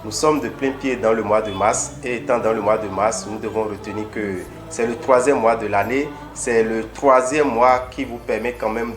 nous sommes de plein pied dans le mois de mars. Et étant dans le mois de mars, nous devons retenir que c'est le 3e mois de l'année. C'est le 3e mois qui vous permet quand même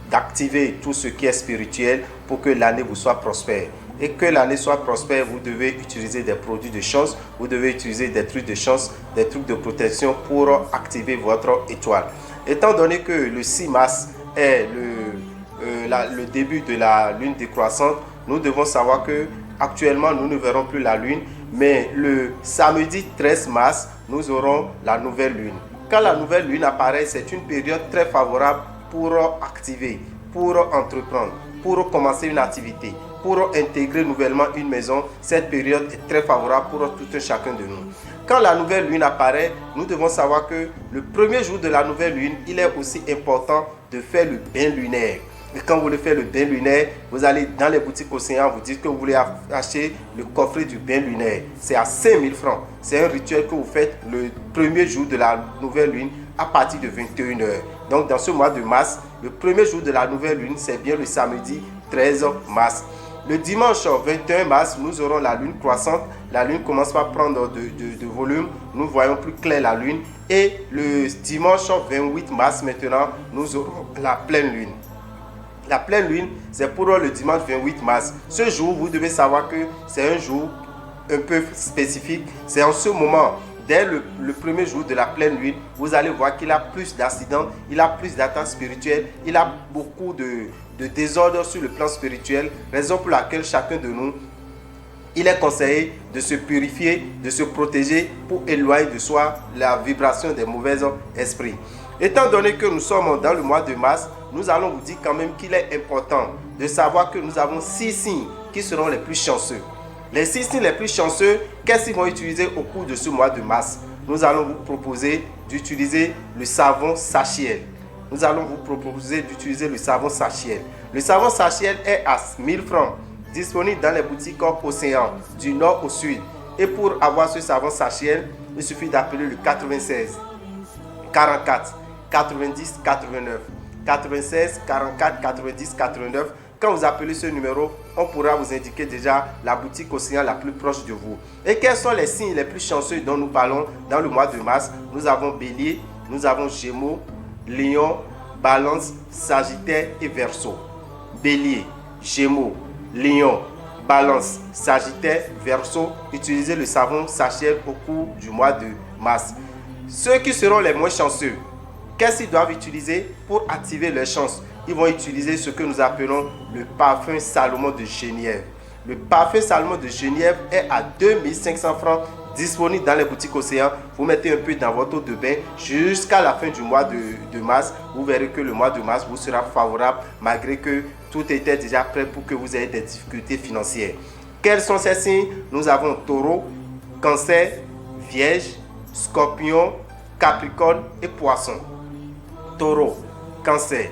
d'activer tout ce qui est spirituel pour que l'année vous soit prospère. Et que l'année soit prospère, vous devez utiliser des produits de chance, vous devez utiliser des trucs de chance, des trucs de protection pour activer votre étoile. Étant donné que le 6 mars est le début de la lune décroissante, nous devons savoir que actuellement nous ne verrons plus la lune, mais le samedi 13 mars, nous aurons la nouvelle lune. Quand la nouvelle lune apparaît, c'est une période très favorable pour activer, pour entreprendre, pour commencer une activité, pour intégrer nouvellement une maison. Cette période est très favorable pour tout un chacun de nous. Quand la nouvelle lune apparaît, nous devons savoir que le premier jour de la nouvelle lune, il est aussi important de faire le bain lunaire. Et quand vous voulez faire le bain lunaire, vous allez dans les boutiques Océan, vous dites que vous voulez acheter le coffret du bain lunaire. C'est à 5000 francs. C'est un rituel que vous faites le premier jour de la nouvelle lune à partir de 21 h. Donc dans ce mois de mars, le premier jour de la nouvelle lune, c'est bien le samedi 13 mars. Le dimanche 21 mars, nous aurons la lune croissante. La lune commence par prendre de volume. Nous voyons plus clair la lune. Et le dimanche 28 mars, maintenant, nous aurons la pleine lune. La pleine lune, c'est pour le dimanche 28 mars. Ce jour, vous devez savoir que c'est un jour un peu spécifique. C'est en ce moment, dès le premier jour de la pleine lune, vous allez voir qu'il a plus d'accidents, il a plus d'attaques spirituelles, il a beaucoup de désordre sur le plan spirituel. Raison pour laquelle chacun de nous, il est conseillé de se purifier, de se protéger pour éloigner de soi la vibration des mauvais esprits. Étant donné que nous sommes dans le mois de mars, nous allons vous dire quand même qu'il est important de savoir que nous avons 6 signes qui seront les plus chanceux. Les 6 signes les plus chanceux, qu'est-ce qu'ils vont utiliser au cours de ce mois de mars? Nous allons vous proposer d'utiliser le savon Sachiel. Nous allons vous proposer d'utiliser le savon Sachiel. Le savon Sachiel est à 1000 francs, disponible dans les boutiques Océan, du nord au sud. Et pour avoir ce savon Sachiel, il suffit d'appeler le 96 44 90 89. 96 44 90 89. Quand vous appelez ce numéro, on pourra vous indiquer déjà la boutique Océan la plus proche de vous. Et quels sont les signes les plus chanceux dont nous parlons dans le mois de mars? Nous avons Bélier, nous avons Gémeaux, Lion, Balance, Sagittaire et Verseau. Bélier, Gémeaux, Lion, Balance, Sagittaire, Verseau. Utilisez le savon Sachiel au cours du mois de mars. Ceux qui seront les moins chanceux, qu'est-ce qu'ils doivent utiliser pour activer leur chance? Ils vont utiliser ce que nous appelons le parfum Salomon de Genièvre. Le parfum Salomon de Genièvre est à 2500 francs, disponible dans les boutiques Océan. Vous mettez un peu dans votre eau de bain jusqu'à la fin du mois de mars. Vous verrez que le mois de mars vous sera favorable malgré que tout était déjà prêt pour que vous ayez des difficultés financières. Quels sont ces signes? Nous avons Taureau, Cancer, Vierge, Scorpion, Capricorne et Poisson. Taureau, Cancer,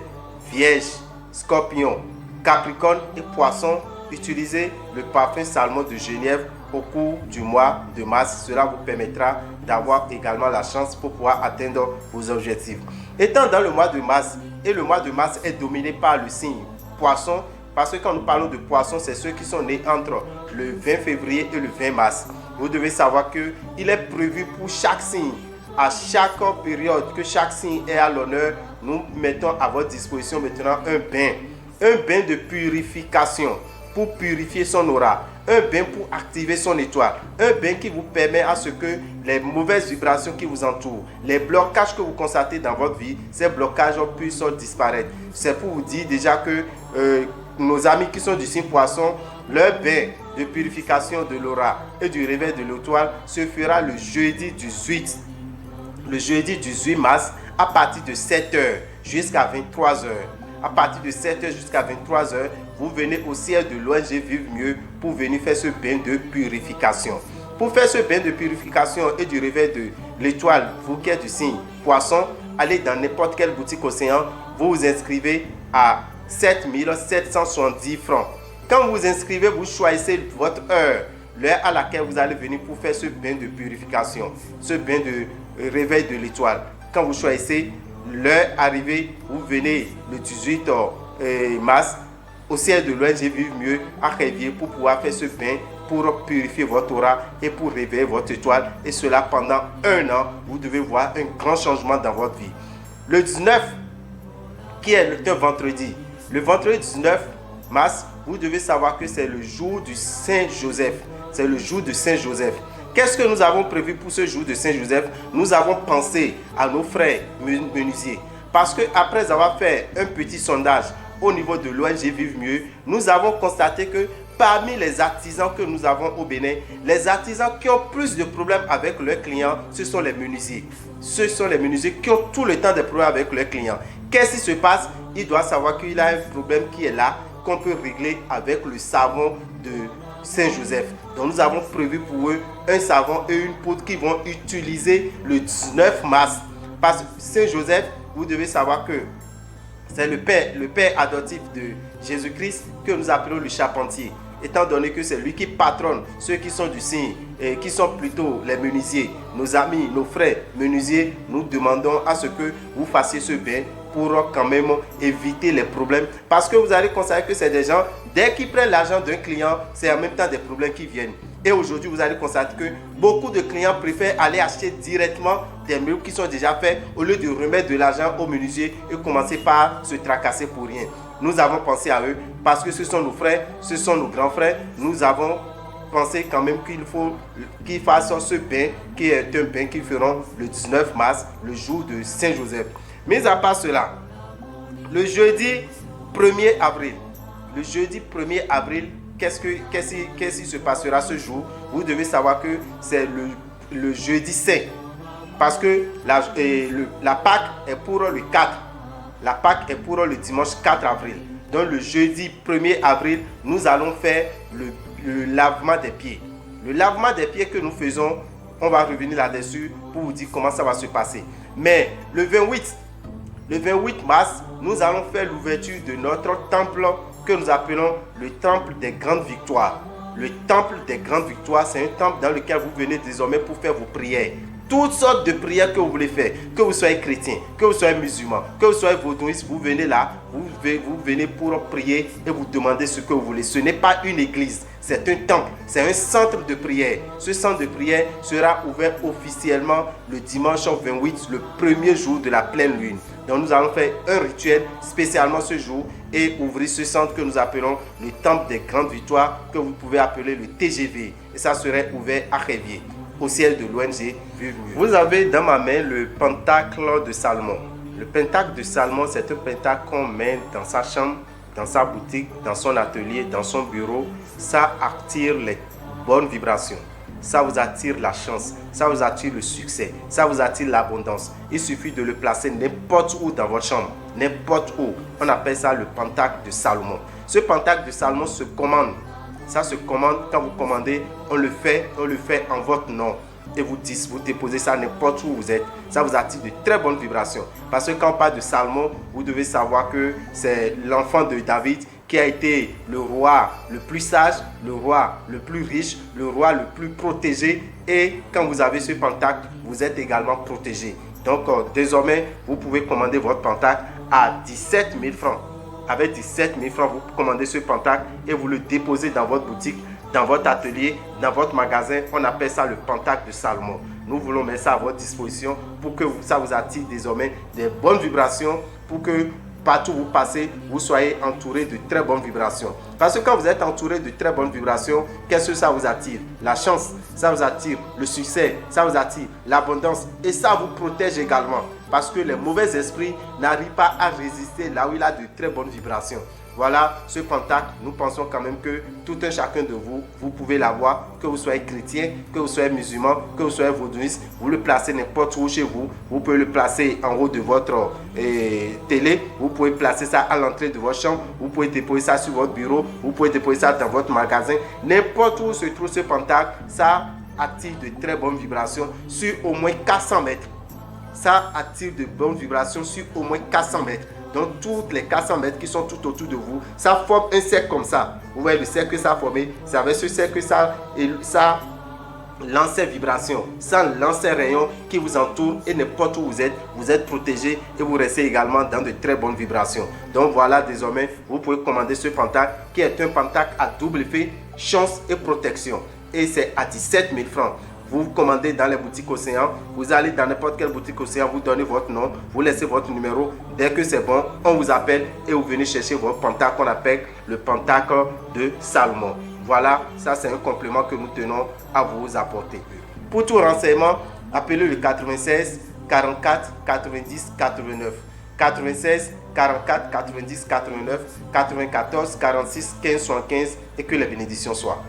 Vierge, Scorpion, Capricorne et Poisson. Utilisez le parfum Salomon de Genièvre au cours du mois de mars. Cela vous permettra d'avoir également la chance pour pouvoir atteindre vos objectifs. Étant dans le mois de mars, et le mois de mars est dominé par le signe Poisson, parce que quand nous parlons de Poisson, c'est ceux qui sont nés entre le 20 février et le 20 mars. Vous devez savoir qu'il est prévu pour chaque signe, à chaque période que chaque signe est à l'honneur, nous mettons à votre disposition maintenant un bain de purification pour purifier son aura, un bain pour activer son étoile, un bain qui vous permet à ce que les mauvaises vibrations qui vous entourent, les blocages que vous constatez dans votre vie, ces blocages puissent disparaître. C'est pour vous dire déjà que nos amis qui sont du signe Poisson, leur bain de purification de l'aura et du réveil de l'étoile se fera le jeudi 18 mars à partir de 7h jusqu'à 23h. À partir de 7h jusqu'à 23h, vous venez au siège de l'ONG Vive Mieux pour venir faire ce bain de purification. Pour faire ce bain de purification et du réveil de l'étoile, vous qui êtes du signe Poisson, allez dans n'importe quelle boutique Océan, vous vous inscrivez à 7770 francs. Quand vous vous inscrivez, vous choisissez votre heure, l'heure à laquelle vous allez venir pour faire ce bain de purification, ce bain de réveil de l'étoile. Quand vous choisissez l'heure arrivée, vous venez le 18 mars au siège de l'ONG Vive Mieux à Révier pour pouvoir faire ce bain pour purifier votre aura et pour réveiller votre étoile. Et cela pendant 1 an, vous devez voir un grand changement dans votre vie. Le 19, qui est un vendredi. Le vendredi 19 mars, vous devez savoir que c'est le jour du Saint Joseph. C'est le jour de Saint Joseph. Qu'est-ce que nous avons prévu pour ce jour de Saint Joseph? Nous avons pensé à nos frères menuisiers. Parce qu'après avoir fait un petit sondage au niveau de l'ONG Vive Mieux, nous avons constaté que parmi les artisans que nous avons au Bénin, les artisans qui ont plus de problèmes avec leurs clients, ce sont les menuisiers. Ce sont les menuisiers qui ont tout le temps des problèmes avec leurs clients. Qu'est-ce qui se passe? Il doit savoir qu'il a un problème qui est là, qu'on peut régler avec le savon de Saint-Joseph. Donc nous avons prévu pour eux un savon et une poudre qu'ils vont utiliser le 19 mars. Parce que Saint-Joseph, vous devez savoir que c'est le père adoptif de Jésus-Christ que nous appelons le charpentier. Étant donné que c'est lui qui patronne ceux qui sont du signe et qui sont plutôt les menuisiers, nos amis, nos frères menuisiers, nous demandons à ce que vous fassiez ce bain pour quand même éviter les problèmes. Parce que vous allez constater que c'est des gens, dès qu'ils prennent l'argent d'un client, c'est en même temps des problèmes qui viennent. Et aujourd'hui, vous allez constater que beaucoup de clients préfèrent aller acheter directement des meubles qui sont déjà faits au lieu de remettre de l'argent au menuisier et commencer par se tracasser pour rien. Nous avons pensé à eux parce que ce sont nos frères, ce sont nos grands frères. Nous avons pensé quand même qu'il faut qu'ils fassent ce bain qui est un bain qu'ils feront le 19 mars, le jour de Saint-Joseph. Mais à part cela, le jeudi 1er avril, qu'est-ce qui se passera ce jour? Vous devez savoir que c'est le jeudi saint. Parce que la Pâque est pour le 4. La Pâque est pour le dimanche 4 avril. Donc le jeudi 1er avril, nous allons faire le lavement des pieds. Le lavement des pieds que nous faisons, on va revenir là-dessus pour vous dire comment ça va se passer. Mais le 28 mars, nous allons faire l'ouverture de notre temple que nous appelons le temple des grandes victoires. Le temple des grandes victoires, c'est un temple dans lequel vous venez désormais pour faire vos prières. Toutes sortes de prières que vous voulez faire, que vous soyez chrétien, que vous soyez musulman, que vous soyez vaudouiste, vous venez là, vous venez pour prier et vous demandez ce que vous voulez. Ce n'est pas une église, c'est un temple, c'est un centre de prière. Ce centre de prière sera ouvert officiellement le dimanche 28, le premier jour de la pleine lune. Donc nous allons faire un rituel spécialement ce jour et ouvrir ce centre que nous appelons le temple des grandes victoires, que vous pouvez appeler le TGV. Et ça serait ouvert à Révier, au ciel de l'ONG Vive Mieux. Vous avez dans ma main le pentacle de Salomon. Le pentacle de Salomon, c'est un pentacle qu'on met dans sa chambre, dans sa boutique, dans son atelier, dans son bureau. Ça attire les bonnes vibrations. Ça vous attire la chance, ça vous attire le succès, ça vous attire l'abondance. Il suffit de le placer n'importe où dans votre chambre, n'importe où. On appelle ça le pentacle de Salomon. Ce pentacle de Salomon se commande. Ça se commande, quand vous commandez, on le fait en votre nom. Et vous déposez ça n'importe où vous êtes. Ça vous attire de très bonnes vibrations. Parce que quand on parle de Salomon, vous devez savoir que c'est l'enfant de David qui a été le roi le plus sage, le roi le plus riche, le roi le plus protégé. Et quand vous avez ce pentacle, vous êtes également protégé. Donc désormais, vous pouvez commander votre pentacle à 17 000 francs. Avec 17 000 francs, vous commandez ce pentacle et vous le déposez dans votre boutique, dans votre atelier, dans votre magasin. On appelle ça le pentacle de Salomon. Nous voulons mettre ça à votre disposition pour que ça vous attire désormais des bonnes vibrations, pour que partout où vous passez, vous soyez entouré de très bonnes vibrations. Parce que quand vous êtes entouré de très bonnes vibrations, qu'est-ce que ça vous attire? La chance, ça vous attire le succès, ça vous attire l'abondance et ça vous protège également. Parce que les mauvais esprits n'arrivent pas à résister là où il a de très bonnes vibrations. Voilà, ce pentacle, nous pensons quand même que tout un chacun de vous, vous pouvez l'avoir, que vous soyez chrétien, que vous soyez musulman, que vous soyez vaudouiste, vous le placez n'importe où chez vous. Vous pouvez le placer en haut de votre télé, vous pouvez placer ça à l'entrée de votre chambre, vous pouvez déposer ça sur votre bureau, vous pouvez déposer ça dans votre magasin. N'importe où se trouve ce pentacle, ça attire de très bonnes vibrations sur au moins 400 mètres. Ça attire de bonnes vibrations sur au moins 400 mètres. Donc, toutes les 400 mètres qui sont tout autour de vous, ça forme un cercle comme ça. Vous voyez le cercle que ça a formé. C'est avec ce cercle que ça lance ses vibrations, ça lance ses rayons qui vous entourent et n'importe où vous êtes protégé et vous restez également dans de très bonnes vibrations. Donc, voilà, désormais, vous pouvez commander ce pentacle qui est un pentacle à double effet chance et protection. Et c'est à 17 000 francs. Vous commandez dans les boutiques Océan, vous allez dans n'importe quelle boutique Océan, vous donnez votre nom, vous laissez votre numéro. Dès que c'est bon, on vous appelle et vous venez chercher votre pentacle qu'on appelle le pentacle de Salomon. Voilà, ça c'est un complément que nous tenons à vous apporter. Pour tout renseignement, appelez le 96 44 90 89. 96 44 90 89, 94 46 15 75 et que les bénédictions soient.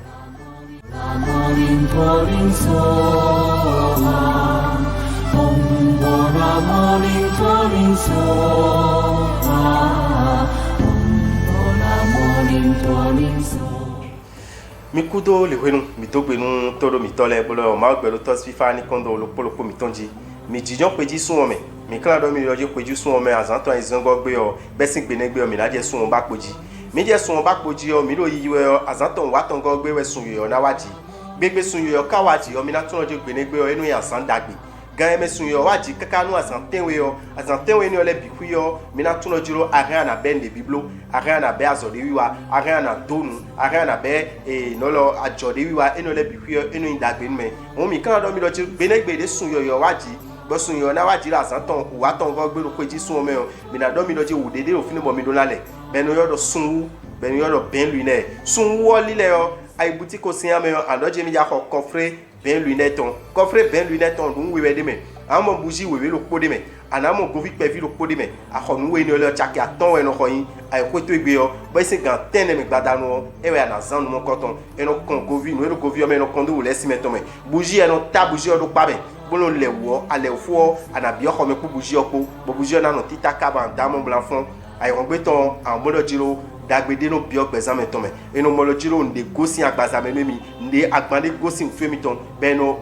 Mikudo le wenu mitobenu todo mitole bolo ma gbelo tos fifa ni kondo lo polo ko mitonji mi jijon peji sun ome mi kla do mi loje peji sun ome azanto izango gbe o besin gbe ne gbe o mi na je sun ba poji mi je sun ba poji o mi lo yiwe o azanto wa tongo gbe we sun yo na waji gbegbe sun yo ka waji o mi na tun loje gbe ne gbe o enu ya san dagbe gan eme sun yo waji kaka nu azantenwe ni ole biku yo mi na tun loje ro are na ben de biblo are na be azode wiwa are na donu are na be nolo ajode wiwa enu ole biku yo enu indagbe nme won mi kan do mi loje gbe ne gbe de sun yo waji bo sun yo na waji la azanton wa tongo gbe ro peji sun ome o mi na do mi loje wo dede ofin bo mi do lale benu yo do sunwu benu yo do ben luine sunwu lile yo ay boutique Océan me andoje mi ya ko coffre ben lunette on coffre ben lunette on dun wewe de me amo bougie wewe lo kpo de me anamo govi pevi lo kpo de me akho nu we ni ole chaki aton we no khoyin ay ko to egbe yo bo se gan ten me gbadanu e we na zan mo koton e no kon govi no e no govi o me no kondo wo lesi meton me bougie e no ta bougie o do pa be bolo le wo ale fo anabi o ko me ku bougie o po bo bougie na no tita kaba ndamo blanfon ay ron gbe ton an bodo jiro dagbede no bio gbezan meton me eno molo jiro nde gosi agbaza me mi nde agbande gosi nfemi ton beno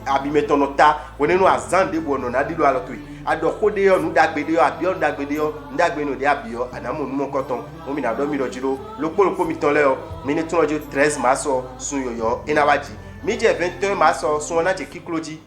abi meton no ta woni no azan de bo no na dilo aloto ado kode yo nu dagbede yo abi on dagbede yo ndagbe no de abi yo anamo nu mo koton mo mi na do mi lo jiro lopolopo mi ton le yo mi ni tun ojo 13 maso sun yoyo enawaji mi je 21 maso sun na je kikloji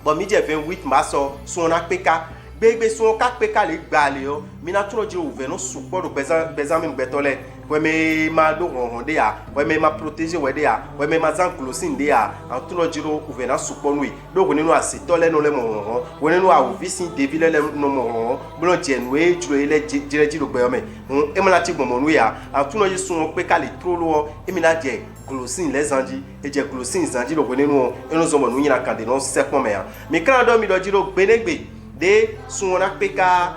bo mi je 28 maso sun na peka gbegbe sun ka peka le gba le yo mi na tun ojo uve no supo do bezan mi gbetole weme ma do honde ya weme ma protéger wede ya weme ma zan closing de ya an tun ojiro uve na supo nui do woni no asitole no le mo woni no a ovisin devile le no mo blo jenu e juro ile jire jiro gbe ome e mo la ti gbomo nu ya an tun ojo sun peka le trolo e mi na je closing les anji e je closing zanji do woni no eno zo mo nu yin akande no sepon me ya mi kan do mi do jiro gbenegbe de sun na peka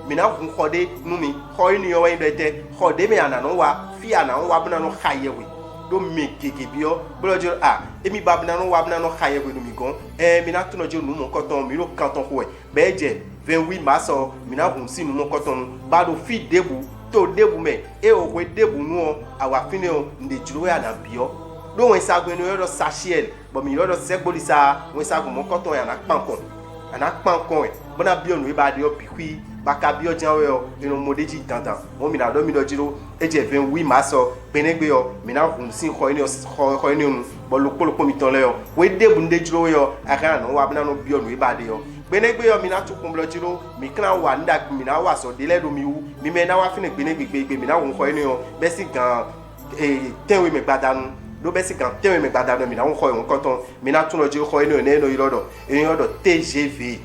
mina hun khode numi khoy ni yo wa indete khode me ana no wa fi ana wa bna no khayewe do me gege bio bolo jo emi babna no wa bna no khayewe numi gon mina tuno jo nu mo koton mi ro kanton ko beje 28 maso mina hun si nu mo koton ba do fi debu to debu me o ko debu nu awa fine o nde juro ya na bio do wen sagwe no yo sachiel bo mi yo do segbolisa wen sagwe mo koton ya na pankon bona bio nu ba de o pikwi baka bio janwe o ino modeji dandan mo mi na do mi do jiro eje 28 maso benegbe yo mi na hun sin kho ni onu bo lopolopo mi ton le yo we debu nde jiro yo aka no wa bna no bio nu ba de yo benegbe yo mi na tukun blo jiro mi kan wa nda mi na wa so de le do mi wu mi me na wa fine gbenegbe mi na hun kho ni yo be si gan tenwe me gbadanu do be si gan tenwe me gbadanu mi na hun kho yon koton mi na tun lo jiro kho ni o ne no irodo eyodo TGV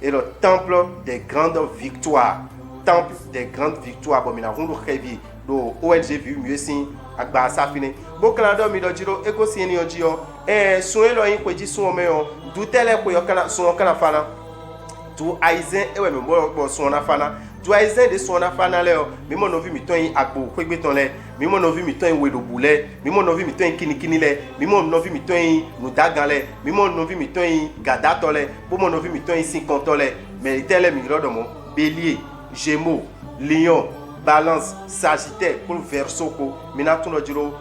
et le temple des grandes victoires. Temple des grandes victoires. Bon, mina hundu heavy do ONG vu mieux si agba safine. Bo Canada mi do jiro ego si eni ojio. Soe lo yin kweji so me o. Du tele ko yo kana so kana fana. Du aizen ewe me bo so na fana. Du aizen de so na fana le o. Mi mo no vi mi ton yin agbo kwegbe ton le. Mi mo no vi mi ton yin wedo bule. Mi mo no vi mi ton yin kinikini le. Mi mo no vi mi ton yin nudagan le. Mi mo no vi mi ton yin gadato le. Bo mo no vi mi ton yin 50 le. Mais tele mi rodo mo bélier, gémeaux, lion, balance, sagittaire pour verseau ko. Mina tuno jiro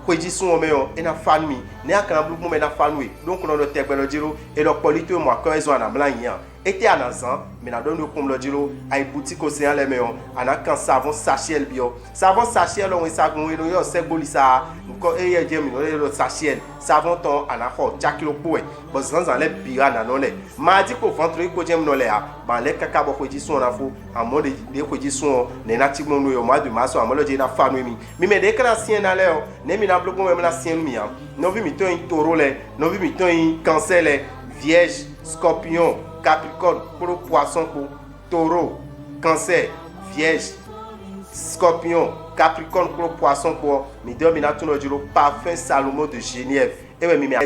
kweji sun o me o ena fanmi. Ne akana blu mo me na fanwi. Donc on do tegbelo jiro e do polito mo akon ezo ana blan yan. était à Nazan, mais n'a donné comme le dilo, à une boutique océan les meilleurs, on a quand savon sachet bio, savon sachet là on est savon et nous c'est bolissa, encore et il y a le sachet, savon ton on a fait chaque le pouet, bon sans en les bira na non les, mardi pour vendre ko j'aime non les a, ban les caca bo ko di son na fo, en mode de ko di son, ne natif non yo mois de mars en mode de na famille mi mais dès que l'ancien na les, ne mi na bloqué même l'ancien mi hein, non vu mi ton un taureau les, non vu mi ton un cancer les, vierge, scorpion, Capricorne pour le poisson, pour taureau, cancer, vierge, scorpion, capricorne pour le poisson, pour parfum Salomon de Genève. Et oui, mais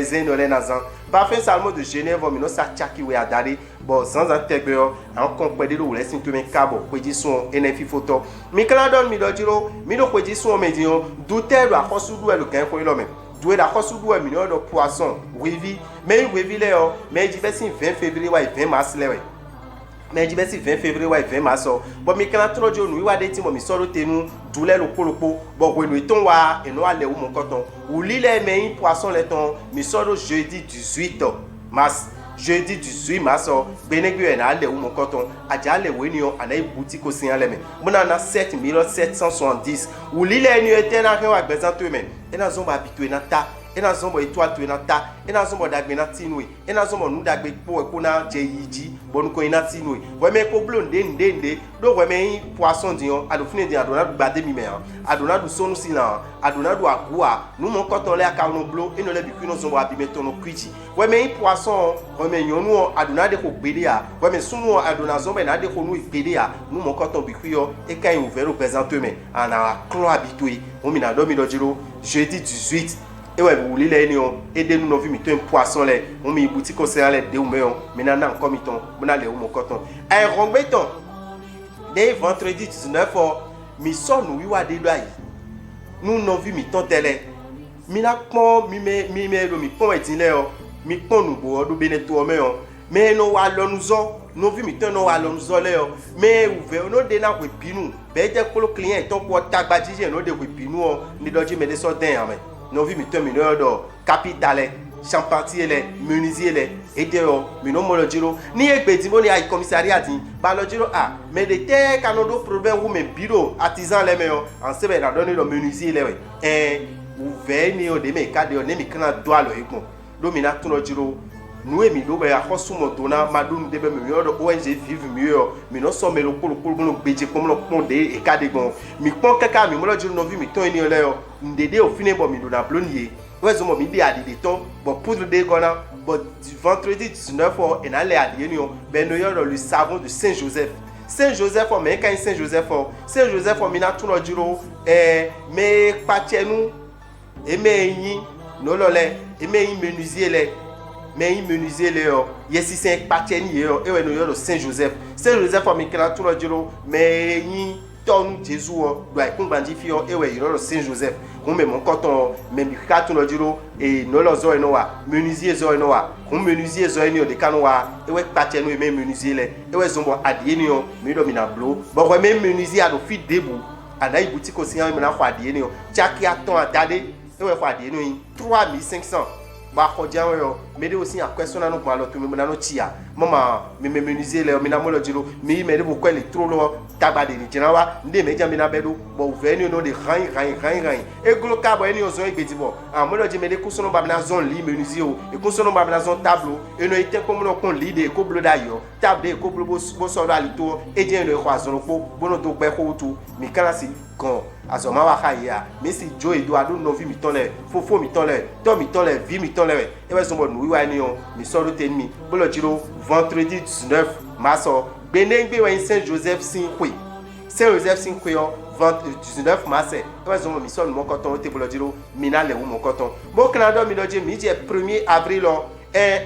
parfum Salomon de Genève, mais ça tchaki ou adari, bon, sans intégrer, en compagnie de l'ouest, une tournée cabo, qui sont NFI photo. Mais quand on donne, mais le qui sont médian, douter de la force ou le gain pour l'homme. Doué la force ou un million de poissons, oui, mais oui, mais il dit 20 février, 20 mars, mais il dit 20 février, 20 mars. Bon, mais quand on dit nous, il dit, mais sort de nous, douleur le colopo, bon, nous étions là, et nous allons où mon coton, ou l'île mais poisson, les tons, mais sort jeudi 18 mars. Jeudi 18 mars, Bénégué est allé où mon coton, a déjà les réunions, à la boutique au Seigneur. Mon en a 7770, où l'île était dans un besoin de même. Et dans un habitué dans ta, et dans un étoile tu es dans ta, et dans un dagbe dans tinoué, et dans un nous dagbe pour qu'on jeyiji, bon qu'on a tinoué. Ouais, mais pour blonder, donc ouais, mais poisson dion, à l'offre de Adona du badé mimère, Adona du son aussi là, Adona du agua, nous mon coton là, car nos blo, et nous les bicuits nous ont abîmé ton cuiti. Ouais, mais poisson, ouais, mais nous, Adona de Kobélia, ouais, mais sous nous, Adona zombe, n'a de nous Bélia, nous mon coton bicuio, et quand il ouvert au présentement, on a clos habitué, on m'a dormi le giro, jeudi 18. Et ouais, vous voulez les néons, aidez-nous nous vivre un poisson là, on met boutique au céréales de ouméon, maintenant encore miton, on a les mon coton. Un rond béton, dès vendredi 19 h, mi son nous y a des doigts. Nous n'avons vu miton télé. Mi n'a pas mi pon et dîner, mi pon nous boire, nous bénéto méon. Mais nous allons nous vu miton nous allons nous aller, mais ouvert nous déna pour pinou. Ben dès que le client est pour tabagisé, nous de pinou, ni doit dire mais des sortins mais. Nous vivons un million de capital, champatier, menuisier, et d'ailleurs, nous avons le giro. Ni un petit bon, ni un commissariat, le giro a. Mais des terres, quand on a des problèmes, ou même bureau, artisan, les meilleurs, en se met à donner le menuisier, et ouvert, ni au demi, cadre, ni mi kana doit le écon. Domina tout le giro. Nous et nous, ben, à cause de mon donnant, madame, des meilleurs de ONG vivent mieux, mais nous sommes le pour nous béger comme le pont et cadre. Mais quand quelqu'un me dit, nous vivons, mais ton et l'air, nous dédé au final, bon, nous avons blondier. Ouais, je m'en dis à des temps, bon, pour le dégona, bon, du vendredi 19 h, et allait à l'union, ben, nous avons le savon de Saint-Joseph. Saint-Joseph, mais quand Saint-Joseph, on a tout le giro, mais pas nous, et mais nous l'olé, et mais menuisier les. Mais il menuisier les yesi c'est pateni et ouais nous le Saint-Joseph on mikela tout le giro mais il ton Jésus doit comprendre fio et ouais le Saint-Joseph on met mon coton mais mikela tout le giro et nous le zo noa menuisier zo noa on menuisier zo ni de kanoa et ouais pateni et même menuisier les et ouais zombo adie ni mais do mina blo bon ouais même menuisier a do fit debout ana boutique aussi on na fa adie ni chaki aton adade et ouais fa adie ni 3500 ba khodia yo mais aussi en question na no pa lo to me na no tia mama me menuisier le me na mo lo jiro mi me de ko le trop lo tabade ni jinawa nde me jambi na bedo bo veni no de ran e glo ka bo eni ozo egbedi bo a mo lo ji me de ko sono ba na zone li menuisier o e ko sono ba na zone tableau e no ite ko mo lo kon li de ko blo da yo table ko blo bo so da li to e je no ko azoro po bo no to pe ko tu mi kala si kon azoma wa khaya mais si jo e do adu no vi mi ton le fofo mi ton le to mi ton le vi mi ton le e we so mo nu wa ni o mi so do tenmi bo lo jiro vendredi 19 mars benengbe wa Saint-Joseph Sinkwe Saint-Joseph Sinkwe 19 mars e we so mo mi so mo koton te bo lo jiro mi na le wo mo koton mo Canada mi do je mi je 1er avril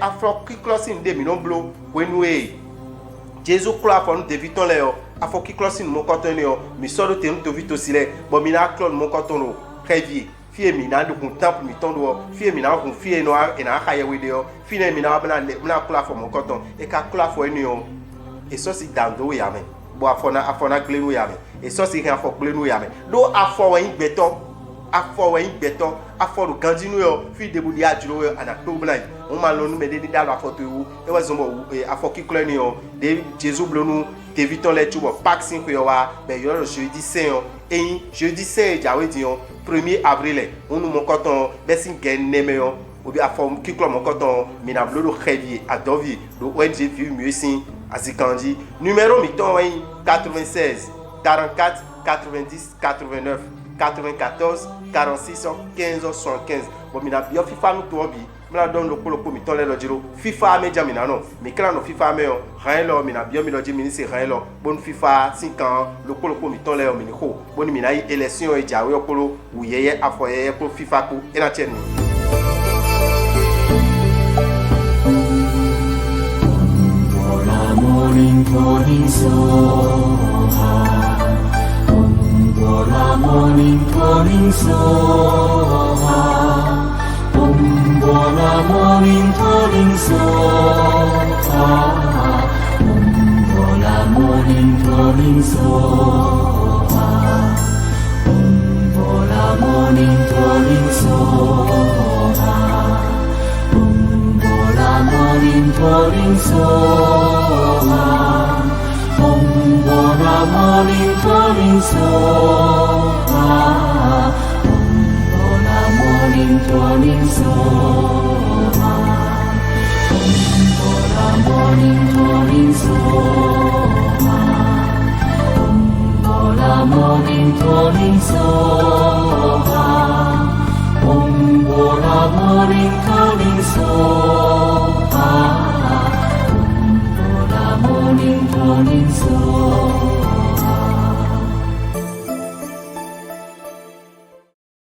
afro kiklosin de mi no blo wenu e Jésus croit pour nous d'éviter les afro kiklosin mo koton ni o mi so do te nous to vito sile bo mi na clone mo koton no révier fie mi na do kun temple mi tondo fie mi na kun fie no e na khaye we de o fie mi na na kula for mon coton e ka kula for eni o e so si dando ya me bo afona glenu ya me e so si kan for glenu ya me do afo wen gbeto afọ wɛn gbɛtɔ afɔ do gandinu yɔ fi debu di adzro yɔ ana to bla yi wɔn ma lɔ nu mɛ de di da lɔ afɔ to ewu ewɔ zɔn bɔ afɔ kiklɔ ni yɔ de jesu blonu tevitɔn lɛ tso bɔ pak si ko yɔ wa bɛ yɔ lɔ jeudi saint yɔ eyin jeudi saint jawe di yɔ 1er avril lɛ wɔn nu mɔ kɔtɔn bɛ si gɛ nɛmɛ yɔ obi afɔ kiklɔ mɔ kɔtɔn mina blo do xɛvi adɔvi do ong vi mieux si azikandi numéro mi tɔn wɛnyi 96 44 90 89 94 46 15 75 bon mina bio fifa nu to bi mina don lo koloko mi ton le lojiro fifa me jamina no mi kala no fifa me yo ran lo mina bio mi loji mi ni se ran lo bon fifa 5 ans lo koloko mi ton le yo mi ni ko bon mi na yi election e jawe okolo uyeye afoyeye pro fifa ko ena tieni morning soha Bola morning soha Bola morning soha Bola morning soha Bola morning soha Bola morning soha Bola morning soha Bola morning soha Bola morning soha Bola morning soha Bola morning soha Bola morning soha